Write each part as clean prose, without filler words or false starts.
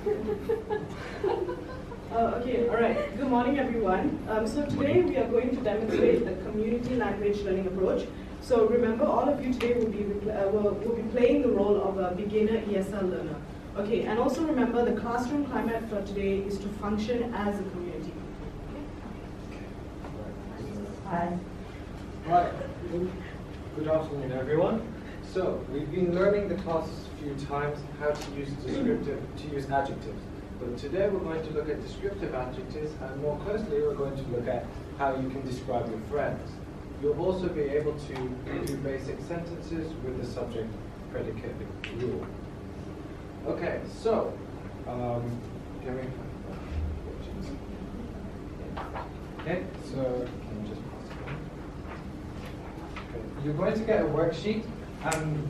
Okay, all right. Good morning, everyone. So today we are going to demonstrate the community language learning approach. So remember, all of you today will be playing the role of a beginner ESL learner. Okay, and also remember the classroom climate for today is to function as a community. Hi. Right. Good afternoon, everyone. So we've been learning the class a few times how to use adjectives. But today we're going to look at descriptive adjectives, and more closely we're going to look at how you can describe your friends. You'll also be able to do basic sentences with the subject predicate rule. Okay, so can we? Okay, so can you just pass it on? Okay. You're going to get a worksheet, and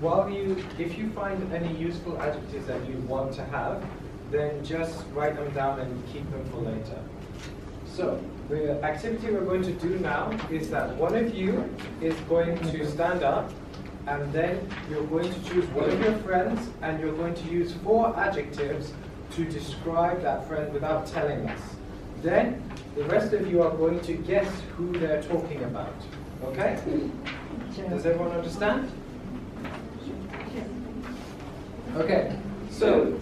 if you find any useful adjectives that you want to have, then just write them down and keep them for later. So the activity we're going to do now is that one of you is going to stand up, and then you're going to choose one of your friends, and you're going to use 4 adjectives to describe that friend without telling us. Then the rest of you are going to guess who they're talking about. Okay? Does everyone understand? Okay, so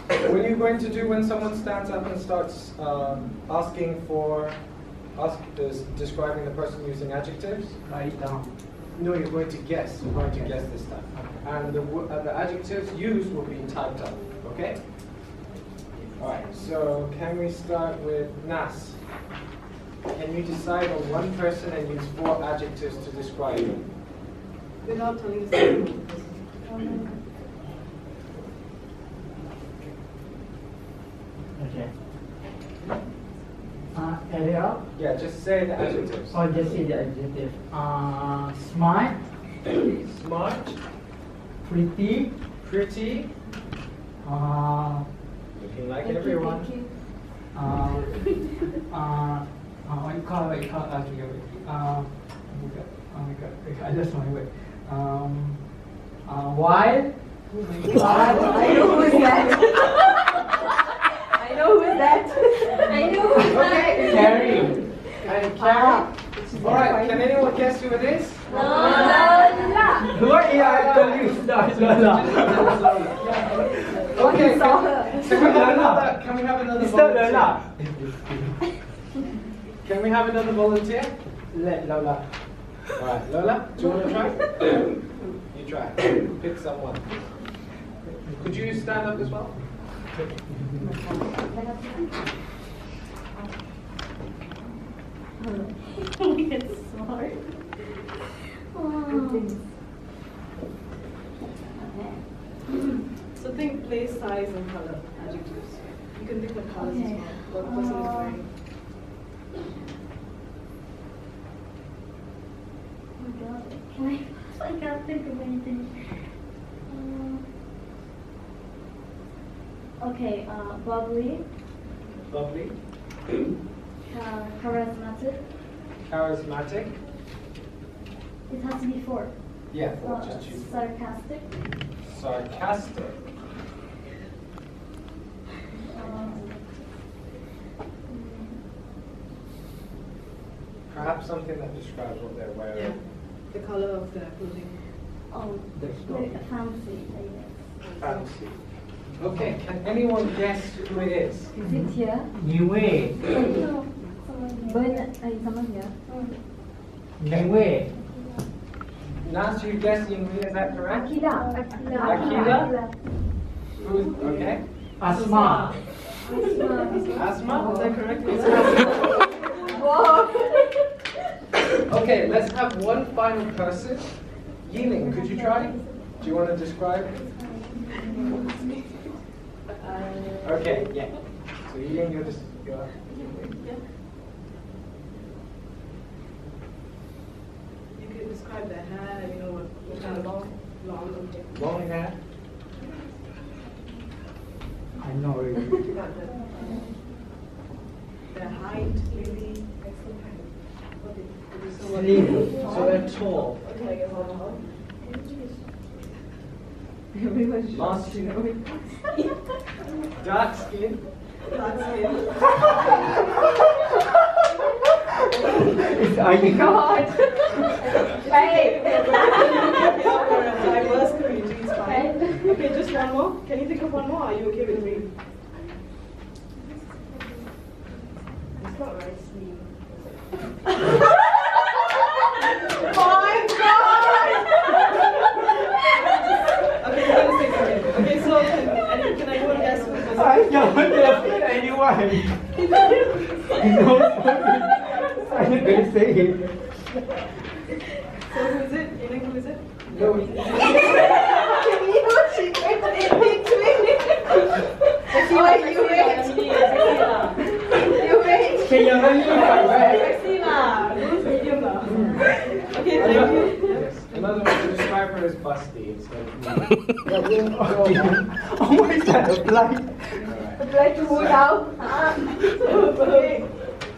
what are you going to do when someone stands up and starts describing the person using adjectives? Write down. No, you're going to guess. You're going to guess this time. And the adjectives used will be typed up. Okay? Alright, so can we start with Nas? Can you decide on one person and use 4 adjectives to describe them? Without telling us the name of the person. Okay. Ariel? Yeah, just say the adjectives. Or just say the adjective. Smart. Smart, Pretty. pretty, looking like Thank everyone. You, What you call okay, oh my god, I lost my word. Wild. I know who is that. I know who is that. I know who is that. Okay. Carrie. And Carrie. Alright, can anyone guess who it is? Lola. Who are you? I told you it's not Lola. Okay, You saw her. can we have another It's not volunteer? Lola. Can we have another volunteer? Let Lola. Alright, Lola, do you want to try? You try. Pick someone. Could you stand up as well? It's smart. So think place, size, and color adjectives. You can think of colors as well. What the person is wearing. Oh God, I can't think of anything. Okay, bubbly, Lovely. charismatic. Charismatic. It has to be 4. Yeah, or just choose. Sarcastic. Sarcastic. Perhaps something that describes what they're wearing. Yeah. The color of their clothing. Oh, very fancy, I guess. Fancy. Okay, can anyone guess who it is? Is it here? Niue. No. Someone here. Niue. Nas, you guess Yingli, is that correct? Akira. Akira? Who's, okay. Asma. Asma, is that correct? Whoa. Okay, let's have one final person. Yiling, could you try? Do you want to describe? Okay, yeah. So Yiling, you're just... You can describe their hair, you know, what kind of long. Long hair. I know already. Their height, maybe. Slim. So they're tall. Okay, hold on. Everyone should Last know it. Dark skin. Dark skin. It's ugly. God. Hey. Diverse community is fine. Okay, just one more. Can you think of one more? Are you okay with me? It's not right. My God! Okay, we're gonna say something. Okay, so can anyone guess who it was? I don't know anyone. I'm not going to say it. So who is it? You know who is it? No. You wait. Can you run Who's medium now? Okay, thank you. Yes. Another way to describe her is busty instead of me. Oh my God, blind. Alright. Try to hold out. Okay.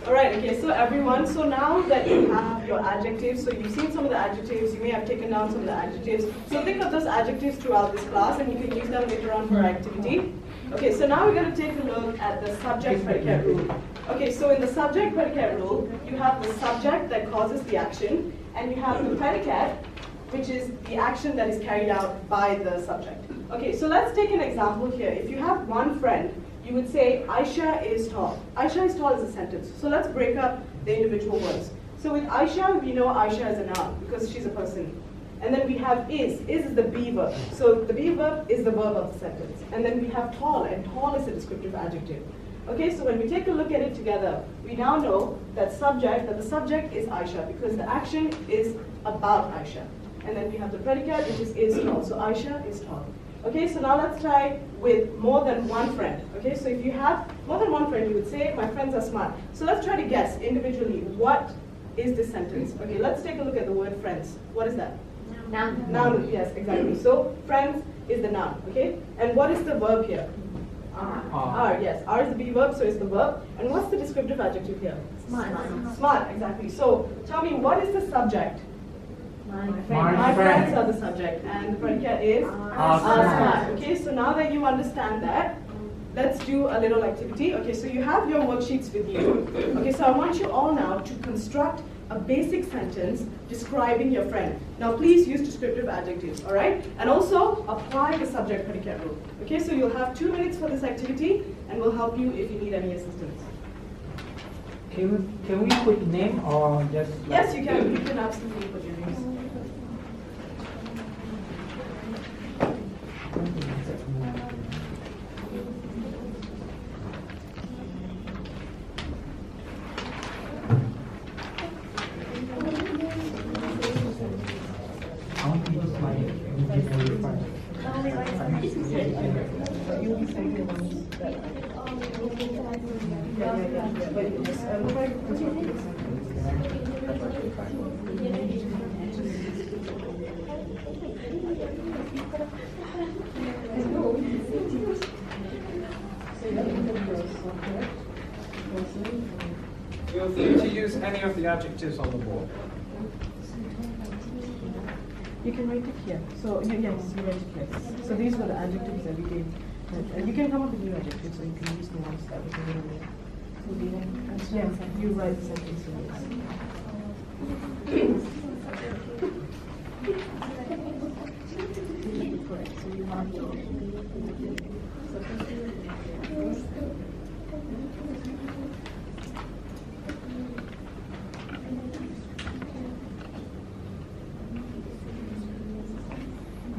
Alright, okay, so everyone, so now that you have your adjectives, so you've seen some of the adjectives, you may have taken down some of the adjectives. So think of those adjectives throughout this class and you can use them later on for activity. Okay, so now we're going to take a look at the subject predicate rule. Okay, so in the subject predicate rule, you have the subject that causes the action, and you have the predicate, which is the action that is carried out by the subject. Okay, so let's take an example here. If you have one friend, you would say, Aisha is tall. Aisha is tall is a sentence. So let's break up the individual words. So with Aisha, we know Aisha is a noun because she's a person. And then we have is. Is the be verb. So the be verb is the verb of the sentence. And then we have tall, and tall is a descriptive adjective. Okay, so when we take a look at it together, we now know that the subject is Aisha because the action is about Aisha. And then we have the predicate, which is tall. So Aisha is tall. Okay, so now let's try with more than one friend. Okay, so if you have more than one friend, you would say, my friends are smart. So let's try to guess individually, what is this sentence? Okay, let's take a look at the word friends. What is that? Noun. Noun, yes, exactly. So friends is the noun, okay? And what is the verb here? Are, yes. Are is the be verb, so it's the verb. And what's the descriptive adjective here? Smart. Smart, exactly. So tell me, what is the subject? My My friends are the subject, and the predicate is smart. Okay, so now that you understand that, let's do a little activity. Okay, so you have your worksheets with you. Okay, so I want you all now to construct a basic sentence describing your friend. Now please use descriptive adjectives, all right? And also apply the subject predicate rule. Okay, so you'll have 2 minutes for this activity, and we'll help you if you need any assistance. Can we put name or just? Yes, you can. You can absolutely put your names. Feel free to use any of the adjectives on the board. You can write it here. So yes, you write it here. So these were the adjectives that we did. And you can come up with new adjectives, so you can use the ones that we did earlier. So yeah, you write the sentence. Correct. So you have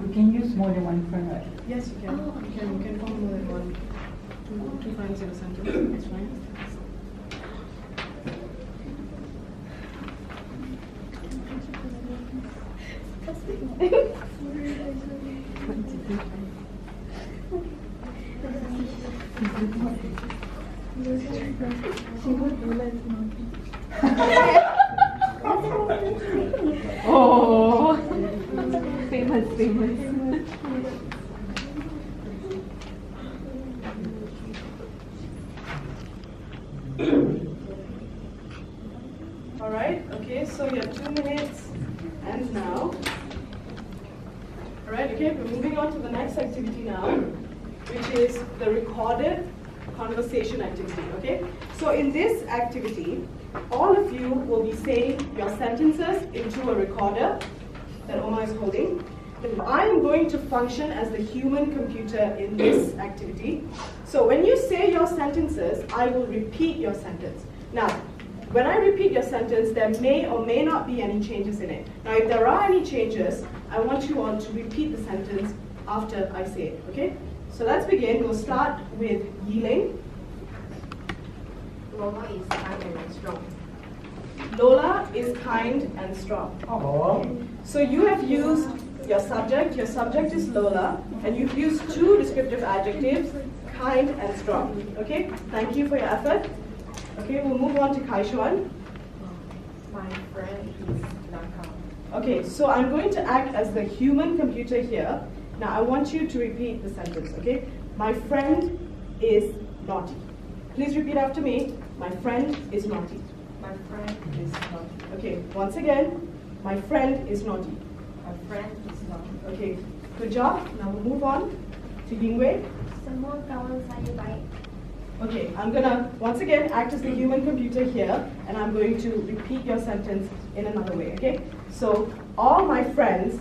We can use more than one friend, right? yes, you can. You can form more than one. Two friends in a sentence. That's fine. Oh, famous. All right. Okay. So you have 2 minutes, and now. All right. Okay. We're moving on to the next activity now. which is the recorded conversation activity, okay? So in this activity, all of you will be saying your sentences into a recorder that Omar is holding. I am going to function as the human computer in this activity. So when you say your sentences, I will repeat your sentence. Now, when I repeat your sentence, there may or may not be any changes in it. Now, if there are any changes, I want you all to repeat the sentence after I say it, okay? So let's begin. We'll start with Yiling. Lola is kind and strong. Lola is kind and strong. Oh. So you have used your subject is Lola, and you've used two descriptive adjectives, kind and strong. Okay, thank you for your effort. Okay, we'll move on to Kaishuan. My friend is Naka. Okay, so I'm going to act as the human computer here. Now I want you to repeat the sentence, okay? My friend is naughty. Please repeat after me. My friend is naughty. My friend is naughty. Okay, once again, my friend is naughty. My friend is naughty. Okay, good job. Now we'll move on to Yingwei. Semua kawan saya baik. Okay, I'm gonna once again act as the human computer here, and I'm going to repeat your sentence in another way, okay? So, all my friends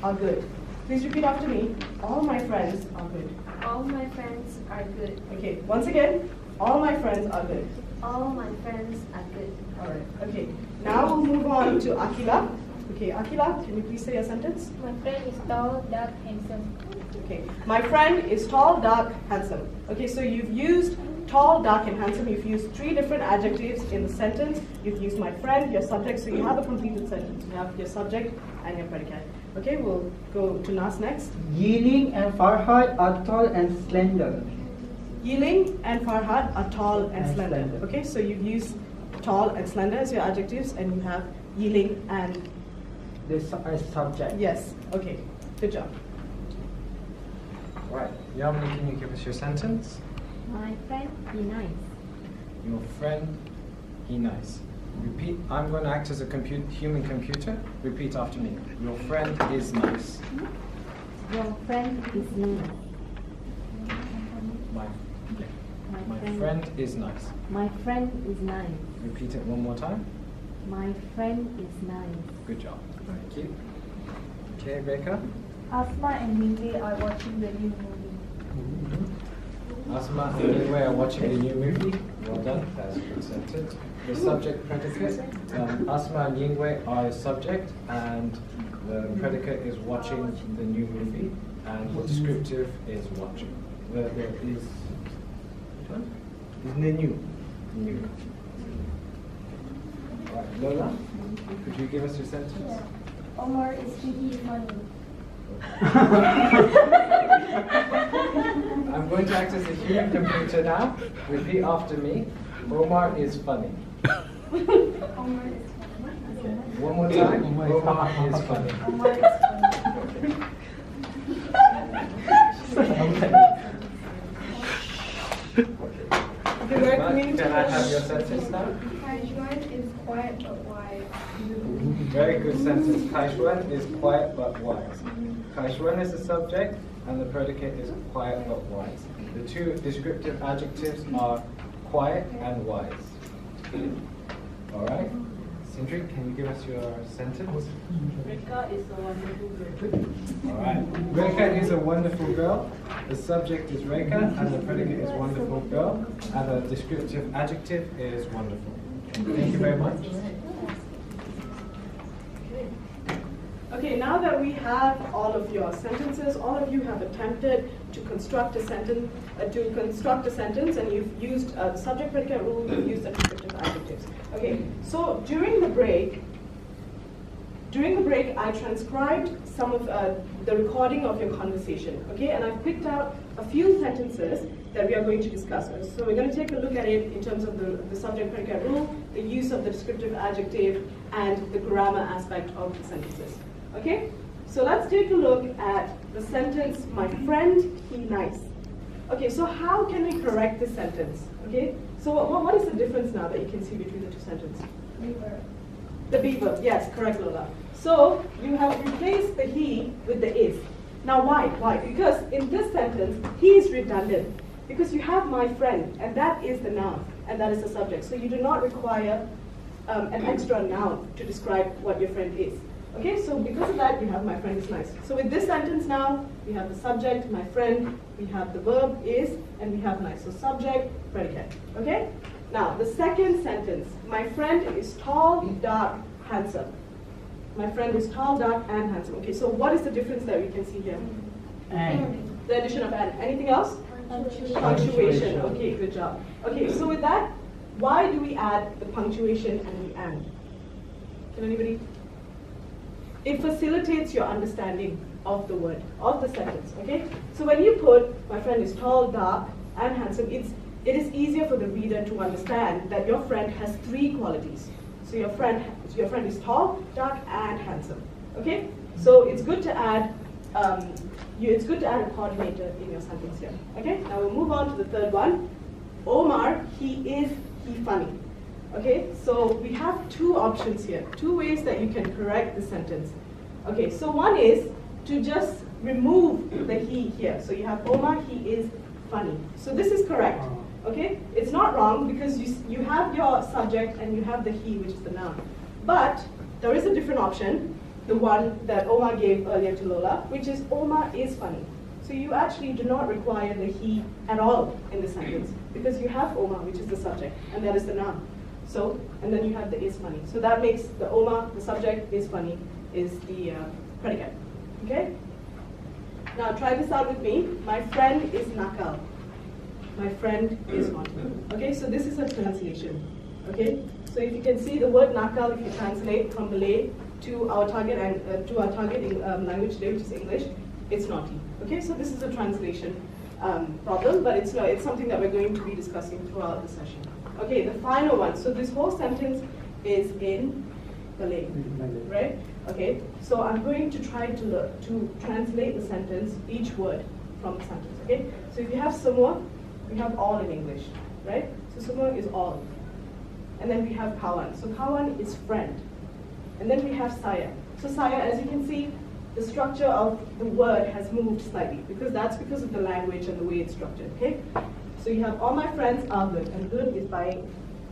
are good. Please repeat after me. All my friends are good. All my friends are good. Okay, once again, all my friends are good. All my friends are good. Alright, okay. Now we'll move on to Akila. Okay, Akila, can you please say your sentence? My friend is tall, dark, handsome. Okay, my friend is tall, dark, handsome. Okay, so you've used tall, dark, and handsome. You've used three different adjectives in the sentence. You've used my friend, your subject, so you have a completed sentence. You have your subject and your predicate. Okay, we'll go to Nas next. Yiling and Farhad are tall and slender. Yiling and Farhad are tall and slender. Okay, so you've used tall and slender as your adjectives, and you have Yiling and This is subject. yes. Okay, good job. Right, Yamini, can you give us your sentence? My friend is nice. Your friend, he nice. Repeat, I'm going to act as a human computer. Repeat after me. Your friend is nice. Your friend is nice. My My friend is nice. My friend is nice. Repeat it one more time. My friend is nice. Good job. Thank you. Okay, Reka. Asma and Mindy are watching the new movie. Asma and Yingwei are watching the new movie. Well done. That's a good sentence. The subject predicate. Asma and Yingwei are subject, and the predicate is watching the new movie, and the descriptive is watching. The is which one? Is the new. New. Right, Lola, could you give us your sentence? Omar is pretty funny. I'm going to act as a human computer now. Repeat after me. Omar is funny. Omar is funny. One more time. Omar is funny. Omar is funny. Okay, Can I have your sentence now? Kajuan is quiet but wise. Very good sentence. Kaishuan is quiet but wise. Kaishuan is the subject, and the predicate is quiet but wise. The two descriptive adjectives are quiet and wise. All right. Sindri, can you give us your sentence? Rika is a wonderful girl. All right. Reka is a wonderful girl. The subject is Reka, and the predicate is wonderful girl, and the descriptive adjective is wonderful. Thank you very much. Okay, now that we have all of your sentences, all of you have attempted to construct a sentence, and you've used the subject predicate rule, you've used the descriptive adjectives. Okay, so during the break, I transcribed some of the recording of your conversation. Okay, and I've picked out a few sentences that we are going to discuss. So we're going to take a look at it in terms of the subject predicate rule, the use of the descriptive adjective, and the grammar aspect of the sentences. Okay, so let's take a look at the sentence, my friend, he nice. Okay, so how can we correct this sentence? Okay, so what is the difference now that you can see between the two sentences? Beaver. The beaver, yes, correct, Lola. So you have replaced the he with the is. Now why? Why? Because in this sentence, he is redundant. Because you have my friend, and that is the noun, and that is the subject. So you do not require an extra noun to describe what your friend is. Okay, so because of that, you have my friend is nice. So with this sentence now, we have the subject, my friend, we have the verb is, and we have nice. So subject, predicate. Okay? Now, the second sentence, my friend is tall, dark, handsome. My friend is tall, dark, and handsome. Okay, so what is the difference that we can see here? And The addition of and. Anything else? Punctuation. Okay, good job. Okay, so with that, why do we add the punctuation and the and? Can anybody? It facilitates your understanding of the word, of the sentence, okay? So when you put, my friend is tall, dark, and handsome, it is easier for the reader to understand that your friend has three qualities. So your friend is tall, dark, and handsome, okay? So it's good to add, it's good to add a coordinator in your sentence here, okay? Now we'll move on to the third one. Omar, he funny. Okay, so we have two options here, two ways that you can correct the sentence. Okay, so one is to just remove the he here. So you have Omar, he is funny. So this is correct. Okay, it's not wrong because you have your subject and you have the he, which is the noun. But there is a different option, the one that Omar gave earlier to Lola, which is Omar is funny. So you actually do not require the he at all in the sentence because you have Omar, which is the subject, and that is the noun. So, and then you have the is funny. So that makes the Omar, the subject, is funny, is the predicate. Okay? Now try this out with me. My friend is nakal. My friend is not. Okay, so this is a translation. Okay? So if you can see the word nakal, if you translate from Malay to our target and to our target language today, which is English, it's naughty. Okay, so this is a translation problem, but it's something that we're going to be discussing throughout the session. Okay, the final one. So this whole sentence is in Malay, right? Okay, so I'm going to try to translate the sentence, each word from the sentence. Okay, so if you have semua, we have all in English, right? So semua is all, and then we have kawan. So kawan is friend, and then we have saya. So saya, as you can see, the structure of the word has moved slightly because of the language and the way it's structured. Okay. So you have all my friends are good, and good is by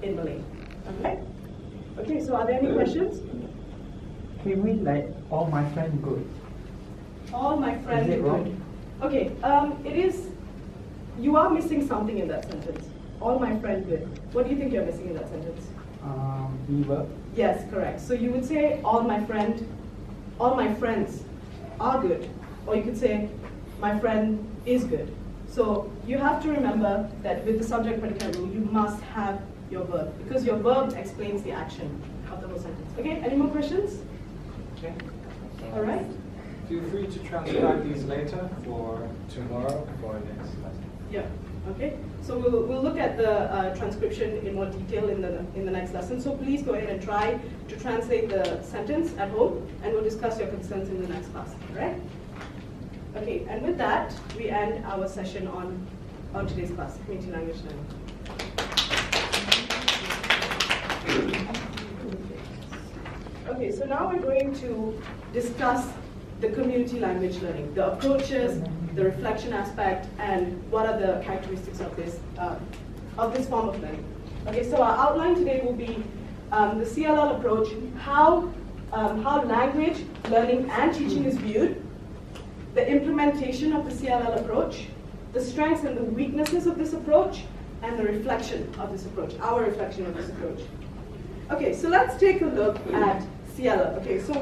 in Malay. Okay? Okay, so are there any questions? can we like all my friends good? All my friends Is it are wrong? good. Okay, it is, you are missing something in that sentence. All my friends good. What do you think you're missing in that sentence? Beaver. Yes, correct. So you would say all my friends are good. Or you could say my friend is good. So you have to remember that with the subject predicate rule, you must have your verb because your verb explains the action of the whole sentence. Okay, any more questions? Okay. All right. Feel free to transcribe these later for tomorrow for next lesson. Yeah. Okay. So we'll look at the transcription in more detail in the next lesson. So please go ahead and try to translate the sentence at home, and we'll discuss your concerns in the next class. All right. Okay, and with that, we end our session on today's class, Community Language Learning. Okay, so now we're going to discuss the community language learning, the approaches, the reflection aspect, and what are the characteristics of this form of learning. Okay, so our outline today will be the CLL approach, how language learning and teaching is viewed, the implementation of the CLL approach, the strengths and the weaknesses of this approach, and the reflection of this approach, our reflection of this approach. Okay, so let's take a look at CLL. Okay, so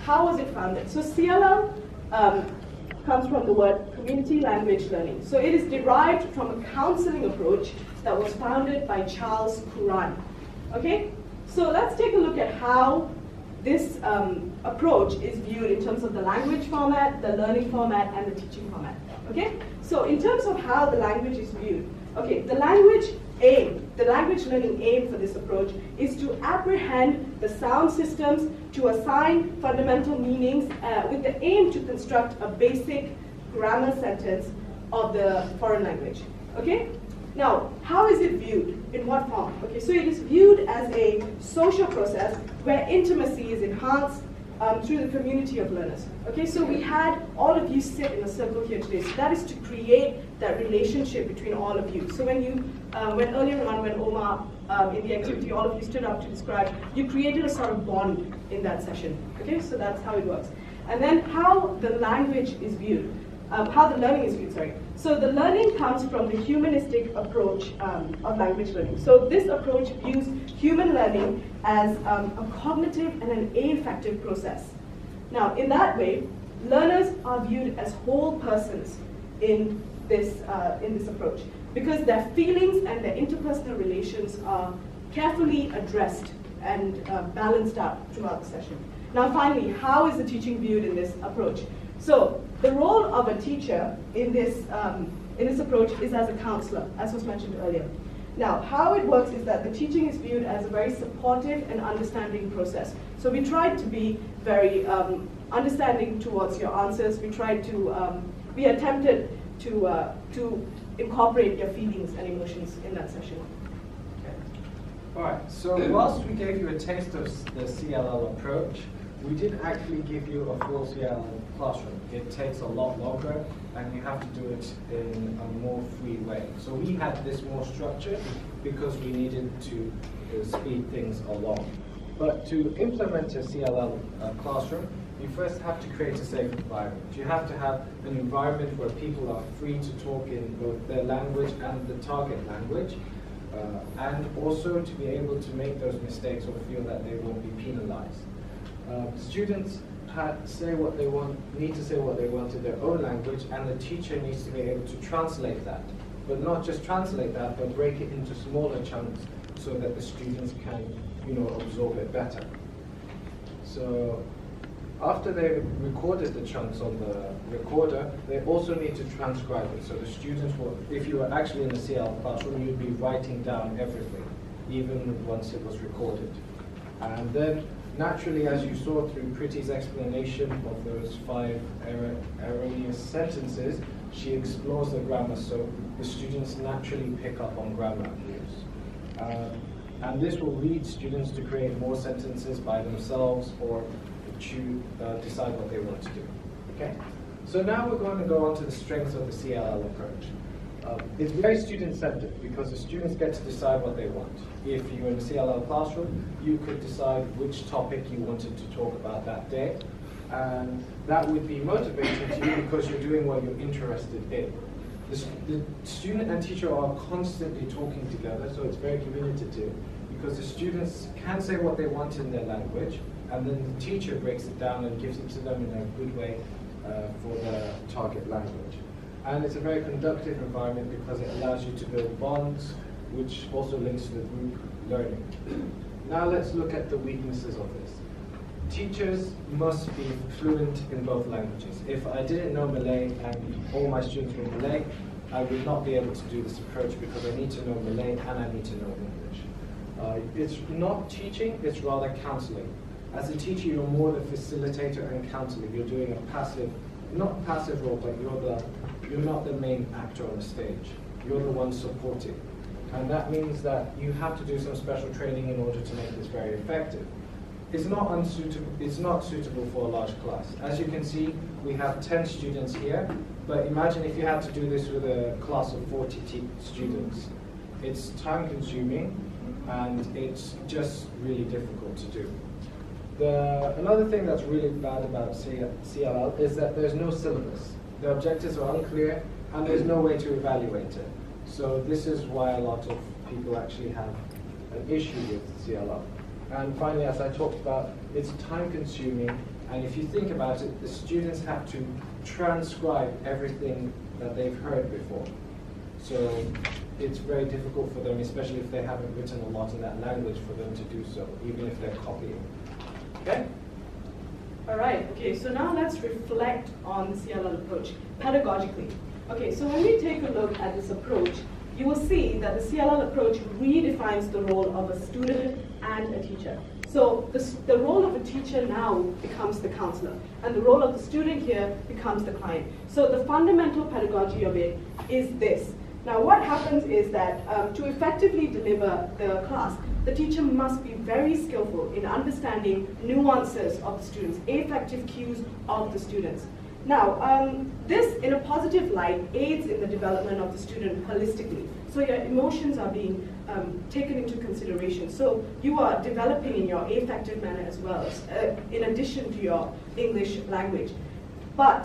how was it founded? So CLL comes from the word community language learning. So it is derived from a counseling approach that was founded by Charles Curran. Okay, so let's take a look at how this approach is viewed in terms of the language format, the learning format, and the teaching format. Okay? So in terms of how the language is viewed, okay, the language learning aim for this approach is to apprehend the sound systems, to assign fundamental meanings with the aim to construct a basic grammar sentence of the foreign language. Okay? Now, how is it viewed? In what form? Okay, so it is viewed as a social process where intimacy is enhanced, through the community of learners. Okay, so we had all of you sit in a circle here today. So that is to create that relationship between all of you. So when earlier on, when Omar, in the activity, all of you stood up to describe, you created a sort of bond in that session. Okay, so that's how it works. And then how the language is viewed, how the learning is viewed, sorry. So the learning comes from the humanistic approach of language learning. So this approach views human learning as a cognitive and an affective process. Now, in that way, learners are viewed as whole persons in this approach, because their feelings and their interpersonal relations are carefully addressed and balanced out throughout the session. Now finally, how is the teaching viewed in this approach? So the role of a teacher in this approach is as a counselor, as was mentioned earlier. Now, how it works is that the teaching is viewed as a very supportive and understanding process. So we tried to be very understanding towards your answers. We attempted to incorporate your feelings and emotions in that session. Okay. All right, so whilst we gave you a taste of the CLL approach, we didn't actually give you a full CLL classroom. It takes a lot longer, and you have to do it in a more free way. So we had this more structured because we needed to speed things along. But to implement a CLL classroom, you first have to create a safe environment. You have to have an environment where people are free to talk in both their language and the target language, and also to be able to make those mistakes or feel that they won't be penalized. Students need to say what they want in their own language, and the teacher needs to be able to translate that. But not just translate that, but break it into smaller chunks so that the students can, absorb it better. So after they've recorded the chunks on the recorder, they also need to transcribe it. So the students will, if you were actually in the CL classroom, you'd be writing down everything, even once it was recorded. And then, naturally, as you saw through Preti's explanation of those 5 erroneous sentences, she explores the grammar, so the students naturally pick up on grammar cues. And this will lead students to create more sentences by themselves or to decide what they want to do. Okay? So now we're going to go on to the strengths of the CLL approach. It's very student-centered because the students get to decide what they want. If you're in a CLL classroom, you could decide which topic you wanted to talk about that day, and that would be motivating to you because you're doing what you're interested in. The student and teacher are constantly talking together, so it's very communicative because the students can say what they want in their language, and then the teacher breaks it down and gives it to them in a good way for their target language. And it's a very conductive environment because it allows you to build bonds, which also links to the group learning. Now let's look at the weaknesses of this. Teachers must be fluent in both languages. If I didn't know Malay and all my students were Malay, I would not be able to do this approach because I need to know Malay and I need to know English. It's not teaching, it's rather counseling. As a teacher, you're more the facilitator and counselor. You're doing a passive, not passive role, but you're not the main actor on the stage. You're the one supporting. And that means that you have to do some special training in order to make this very effective. It's not suitable for a large class. As you can see, we have 10 students here, but imagine if you had to do this with a class of 40 students. It's time consuming and it's just really difficult to do. Another thing that's really bad about CLL is that there's no syllabus. The objectives are unclear and there's no way to evaluate it. So this is why a lot of people actually have an issue with CLL. And finally, as I talked about, it's time consuming, and if you think about it, the students have to transcribe everything that they've heard before. So it's very difficult for them, especially if they haven't written a lot in that language, for them to do so, even if they're copying. Okay? All right, okay, so now let's reflect on the CLL approach pedagogically. Okay, so when we take a look at this approach, you will see that the CLL approach redefines the role of a student and a teacher. So the role of a teacher now becomes the counselor, and the role of the student here becomes the client. So the fundamental pedagogy of it is this, Now what happens is that to effectively deliver the class, the teacher must be very skillful in understanding nuances of the students, affective cues of the students. Now, this in a positive light aids in the development of the student holistically. So your emotions are being taken into consideration. So you are developing in your affective manner as well, in addition to your English language. But